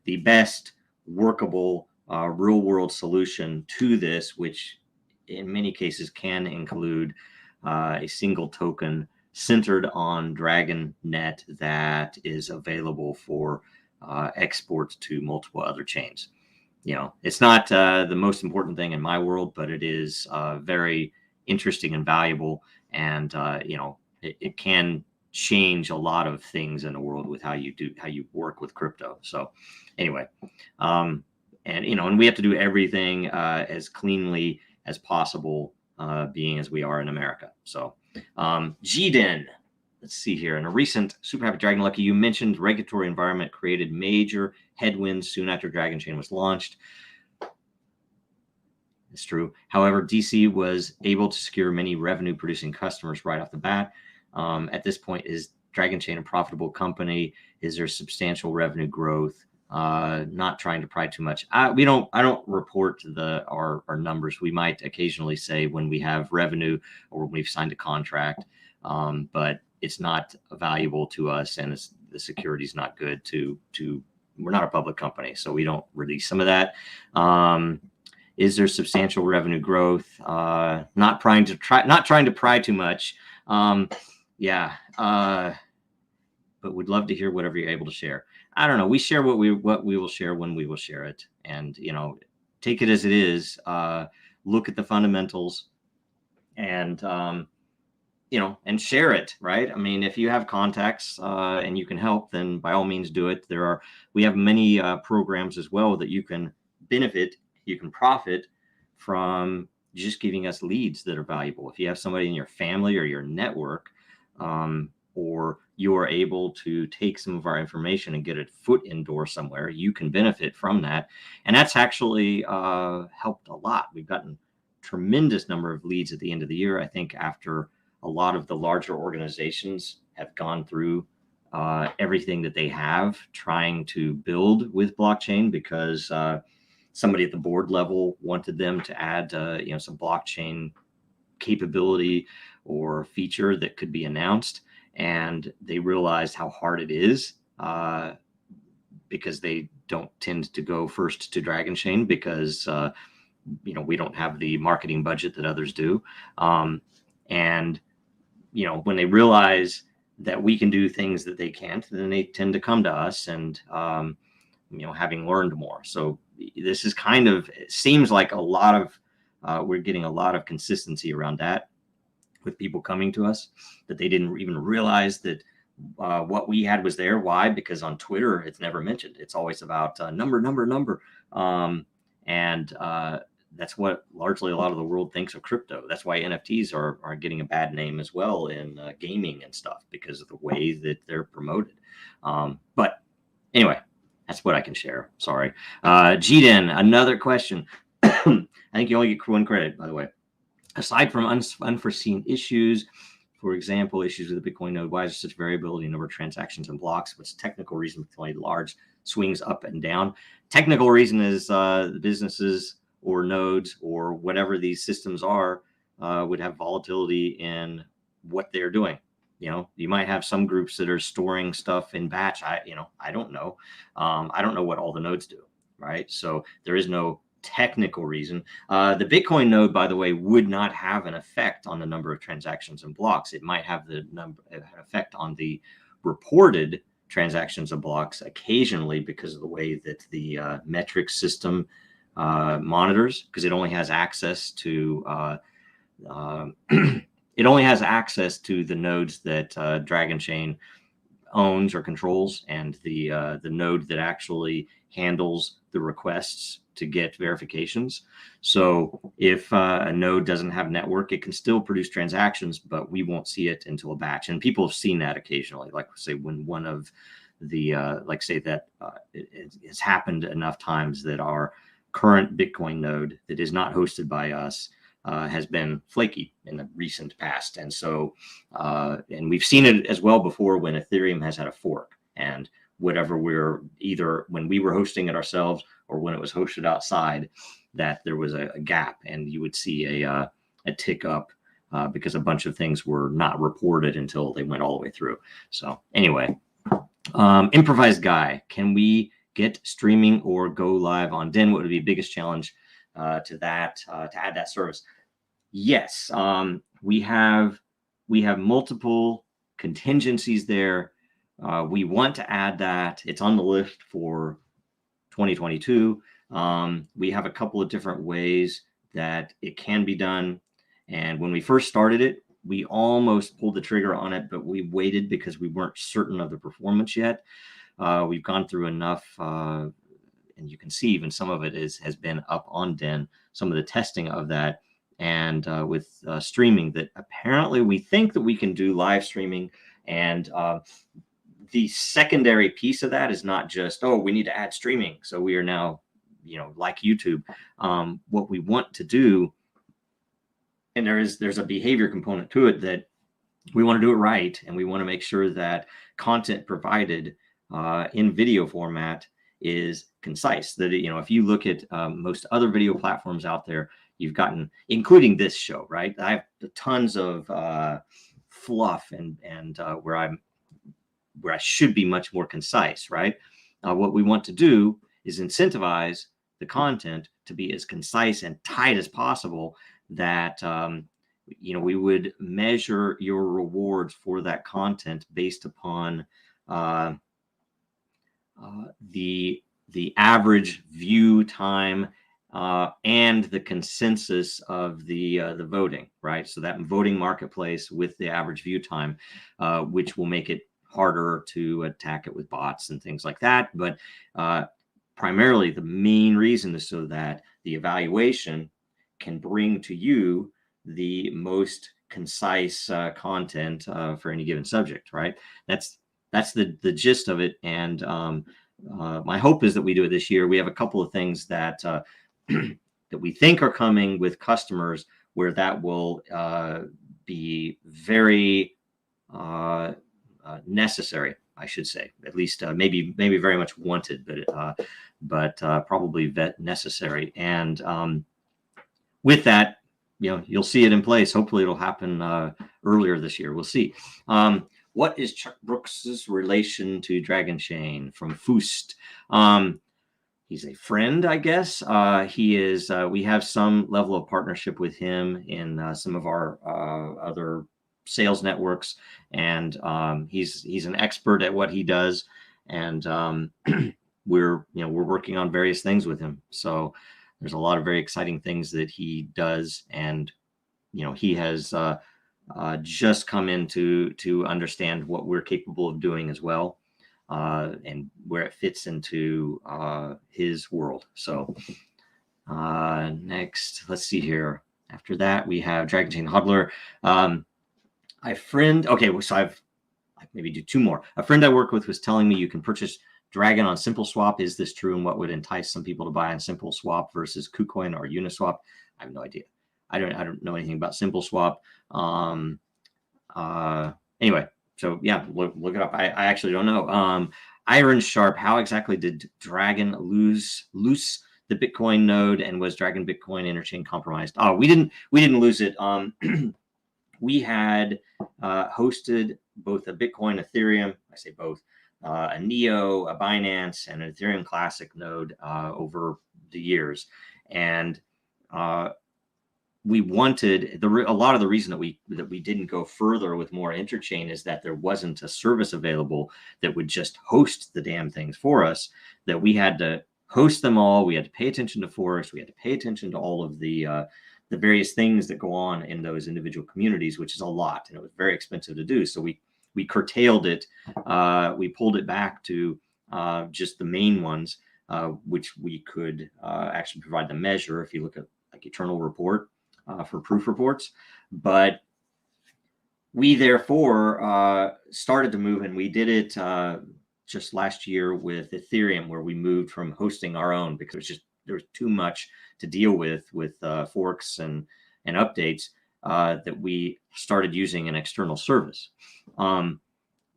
the best workable real world solution to this, which in many cases can include a single token centered on Dragon Net that is available for export to multiple other chains. It's not the most important thing in my world, but it is very interesting and valuable, and it can change a lot of things in the world with how you work with crypto. So anyway, and we have to do everything as cleanly as possible, being as we are in America. So GDen, let's see here. In a recent Super Happy Dragon Lucky, you mentioned regulatory environment created major headwinds soon after Dragonchain was launched. It's true. However, DC was able to secure many revenue producing customers right off the bat. At this point, is Dragonchain a profitable company? Is there substantial revenue growth? Not trying to pry too much. I don't report our numbers. We might occasionally say when we have revenue or when we've signed a contract, but it's not valuable to us, and the security is not good to. We're not a public company, so we don't release some of that. Is there substantial revenue growth? Not trying to pry too much. but would love to hear whatever you're able to share. I don't know. We share what we will share when we will share it, and take it as it is. Look at the fundamentals, and and share it, right? I mean, if you have contacts and you can help, then by all means do it. We have many programs as well that you can benefit, you can profit from just giving us leads that are valuable. If you have somebody in your family or your network, or you are able to take some of our information and get a foot in door somewhere, you can benefit from that. And that's actually helped a lot. We've gotten tremendous number of leads at the end of the year. I think after a lot of the larger organizations have gone through everything that they have trying to build with blockchain, because somebody at the board level wanted them to add some blockchain capability or feature that could be announced, and they realized how hard it is because they don't tend to go first to Dragonchain because we don't have the marketing budget that others do, and when they realize that we can do things that they can't, then they tend to come to us, and having learned more. So this is it seems like a lot of we're getting a lot of consistency around that, with people coming to us that they didn't even realize that what we had was there. Why? Because on Twitter it's never mentioned. It's always about number, and that's what largely a lot of the world thinks of crypto. That's why NFTs are getting a bad name as well in gaming and stuff, because of the way that they're promoted. But anyway, that's what I can share. Sorry. GDen, another question. I think you only get one credit, by the way. Aside from unforeseen issues, for example, issues with the Bitcoin node, why is there such variability in number of transactions and blocks? What's the technical reason for only large swings up and down? Technical reason is the businesses or nodes or whatever these systems are would have volatility in what they're doing. You might have some groups that are storing stuff in batch. I don't know. I don't know what all the nodes do, right? So there is no technical reason. The Bitcoin node, by the way, would not have an effect on the number of transactions and blocks. It might have an effect on the reported transactions and blocks occasionally because of the way that the metric system monitors, because it only has access to it only has access to the nodes that Dragonchain owns or controls, and the node that actually handles the requests to get verifications. So if a node doesn't have network, it can still produce transactions, but we won't see it until a batch. And people have seen that occasionally, like say when one of the it has happened enough times that our current Bitcoin node that is not hosted by us has been flaky in the recent past. And so, and we've seen it as well before when Ethereum has had a fork, and whatever we're either when we were hosting it ourselves or when it was hosted outside, that there was a gap, and you would see a tick up because a bunch of things were not reported until they went all the way through. So anyway, improvised guy, can we get streaming or go live on Den? What would be the biggest challenge to add that service? Yes, we have multiple contingencies there. We want to add that. It's on the list for 2022. We have a couple of different ways that it can be done. And when we first started it, we almost pulled the trigger on it, but we waited because we weren't certain of the performance yet. We've gone through enough, and you can see even some of it has been up on Den, some of the testing of that, and with streaming, that apparently we think that we can do live streaming. And the secondary piece of that is not just, oh, we need to add streaming, so we are now, like YouTube. What we want to do, and there's a behavior component to it, that we want to do it right, and we want to make sure that content provided in video format is concise. That if you look at most other video platforms out there, you've gotten, including this show, right? I have tons of fluff and where I should be much more concise, right? What we want to do is incentivize the content to be as concise and tight as possible, that we would measure your rewards for that content based upon the average view time and the consensus of the voting, right? So that voting marketplace with the average view time, which will make it harder to attack it with bots and things like that. But primarily, the main reason is so that the evaluation can bring to you the most concise content for any given subject, right? That's the gist of it. And my hope is that we do it this year. We have a couple of things that that we think are coming with customers where that will be very necessary, I should say. At least maybe very much wanted, but probably necessary. And with that, you'll see it in place. Hopefully, it'll happen earlier this year. We'll see. What is Chuck Brooks's relation to Dragonchain from Foost? He's a friend, I guess. He is. We have some level of partnership with him in some of our other sales networks, and he's an expert at what he does. And we're working on various things with him. So there's a lot of very exciting things that he does, and he has just come in to understand what we're capable of doing as well, and where it fits into his world. So next, let's see here. After that, we have Dragonchain Hodler. Okay, so I maybe do two more. A friend I work with was telling me you can purchase Drgn on SimpleSwap. Is this true, and what would entice some people to buy on SimpleSwap versus KuCoin or Uniswap? I have no idea. I don't know anything about SimpleSwap. Anyway, so yeah, look it up. I actually don't know. Iron Sharp, how exactly did Drgn lose the Bitcoin node, and was Drgn Bitcoin interchain compromised? Oh, we didn't lose it. We had hosted both a Bitcoin, Ethereum, I say both, a Neo, a Binance, and an Ethereum Classic node over the years. And we wanted a lot of the reason that we didn't go further with more Interchain is that there wasn't a service available that would just host the damn things for us, that we had to host them all. We had to pay attention to Forex. We had to pay attention to all of the various things that go on in those individual communities, which is a lot, and it was very expensive to do. So we curtailed it. We pulled it back to just the main ones, which we could actually provide the measure if you look at like Eternal Report for proof reports. But we therefore started to move, and we did it just last year with Ethereum, where we moved from hosting our own because there was too much to deal with forks and updates, that we started using an external service.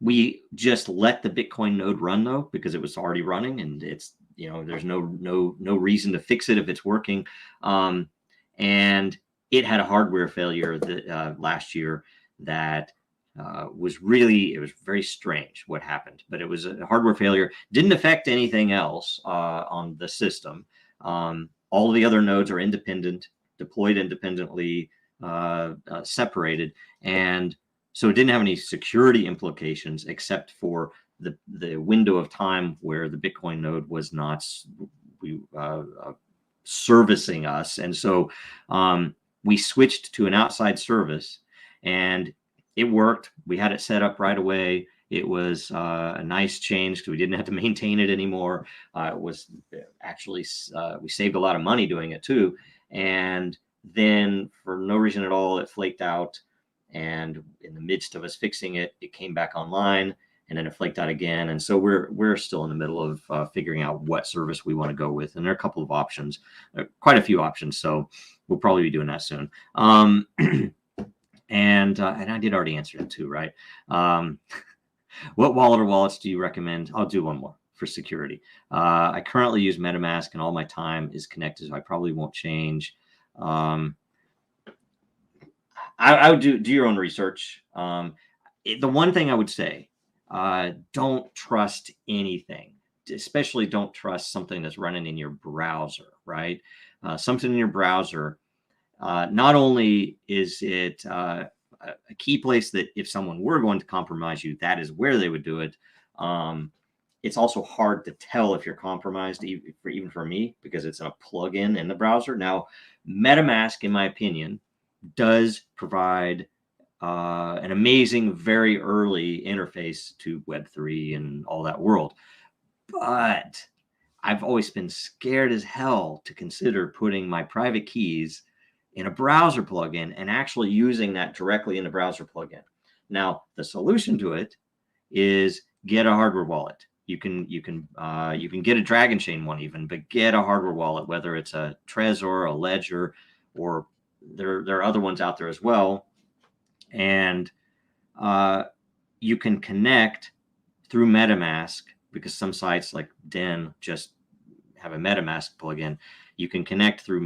We just let the Bitcoin node run though, because it was already running, and it's there's no reason to fix it if it's working. And it had a hardware failure that last year that was very strange what happened, but it was a hardware failure. Didn't affect anything else on the system. All of the other nodes are independent, deployed independently, separated, and so it didn't have any security implications except for the window of time where the Bitcoin node was not servicing us. And so we switched to an outside service, and it worked. We had it set up right away. It was a nice change because we didn't have to maintain it anymore. It was actually, we saved a lot of money doing it too. And then for no reason at all, it flaked out. And in the midst of us fixing it, it came back online, and then it flaked out again. And so we're still in the middle of figuring out what service we want to go with. And there are a couple of options, quite a few options. So we'll probably be doing that soon. And I did already answer it too, right? What wallet or wallets do you recommend? I'll do one more for security. I currently use MetaMask, and all my time is connected, so I probably won't change. I would do your own research. The one thing I would say, don't trust anything, especially don't trust something that's running in your browser, right? Something in your browser, not only is it a key place that if someone were going to compromise you, that is where they would do it. It's also hard to tell if you're compromised, even for me, because it's a plugin in the browser. Now, MetaMask, in my opinion, does provide an amazing, very early interface to Web3 and all that world. But I've always been scared as hell to consider putting my private keys in a browser plugin and actually using that directly in the browser plugin. Now, the solution to it is get a hardware wallet. You can get a Dragonchain one even, but get a hardware wallet, whether it's a Trezor, a Ledger, or there are other ones out there as well. And you can connect through MetaMask, because some sites like Den just have a MetaMask plugin. You can connect through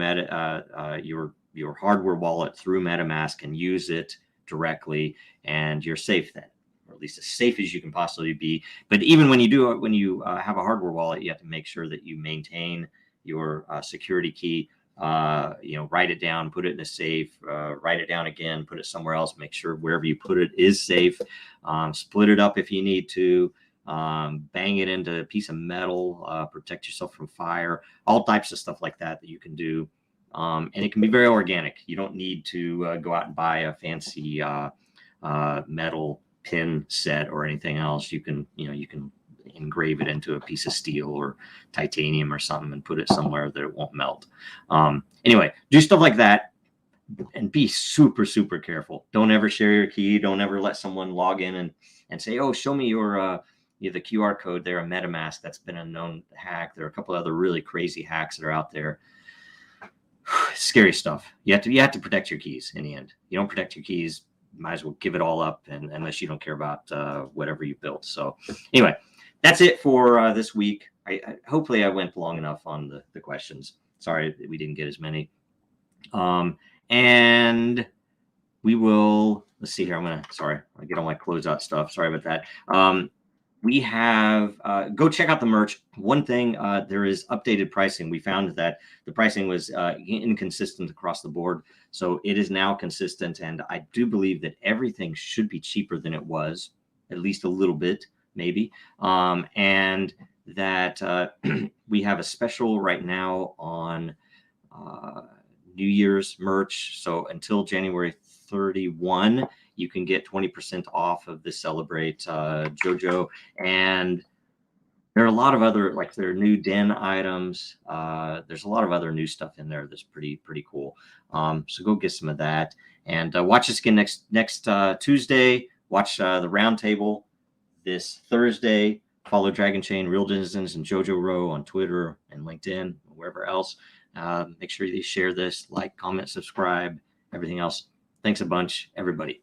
your hardware wallet through MetaMask and use it directly, and you're safe then, or at least as safe as you can possibly be. But even when you do it, when you have a hardware wallet, you have to make sure that you maintain your security key. Write it down, put it in a safe, write it down again, put it somewhere else, make sure wherever you put it is safe. Split it up if you need to, bang it into a piece of metal, protect yourself from fire, all types of stuff like that you can do. And it can be very organic. You don't need to go out and buy a fancy metal pin set or anything else. You can engrave it into a piece of steel or titanium or something and put it somewhere that it won't melt. Anyway, do stuff like that and be super, super careful. Don't ever share your key. Don't ever let someone log in and say, oh, show me your the QR code there, a MetaMask. That's been a known hack. There are a couple other really crazy hacks that are out there. Scary stuff. You have to protect your keys in the end. You don't protect your keys, might as well give it all up, and unless you don't care about whatever you built. So anyway, that's it for this week. Hopefully I went long enough on the questions. Sorry that we didn't get as many. And we will, let's see here. I get all my closeout stuff. Sorry about that. We have, go check out the merch. One thing, there is updated pricing. We found that the pricing was inconsistent across the board. So it is now consistent. And I do believe that everything should be cheaper than it was, at least a little bit, maybe. And that we have a special right now on New Year's merch. So until January 31, you can get 20% off of the Celebrate JoJo. And there are a lot of other, like there are new Den items. There's a lot of other new stuff in there that's pretty cool. So go get some of that. And watch us again next Tuesday. Watch the roundtable this Thursday. Follow Dragonchain, Real Denizens, and Jojo Row on Twitter and LinkedIn, or wherever else. Make sure you share this, like, comment, subscribe, everything else. Thanks a bunch, everybody.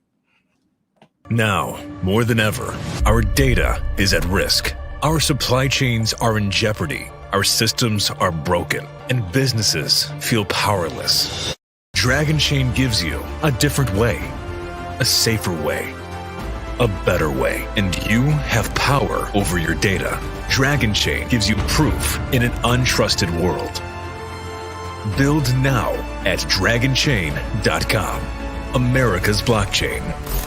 Now, more than ever, our data is at risk. Our supply chains are in jeopardy. Our systems are broken, and businesses feel powerless. Dragonchain gives you a different way, a safer way, a better way, and you have power over your data. Dragonchain gives you proof in an untrusted world. Build now at Dragonchain.com, America's blockchain.